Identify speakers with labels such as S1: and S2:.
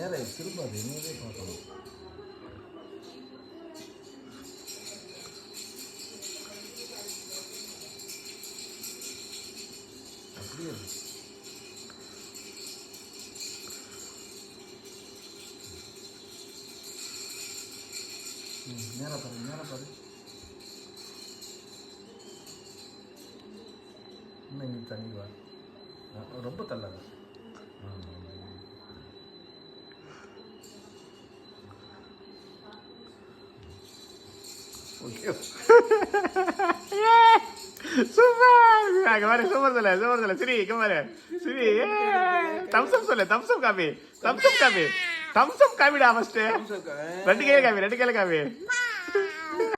S1: நேர திரும்ப அது என்னவே பார்க்கணும். அப்படியே நேரம் பாரு, நேரம் பாரு. இன்னும் இங்கே தண்ணி வா, ரொம்ப தள்ளாது.
S2: சூப்பர் அங்க பாரு, சூப்பர் சொல்ல, சூப்பர் சொல்ல. சரி இங்க பாரு, சரி தம்ஸ் அப் சொல்லு, thumbs up coffee, thumbs up coffee, thumbs up காபிடா ஃபர்ஸ்ட். ரெண்டு கையில காபி, ரெண்டு கையில காபி.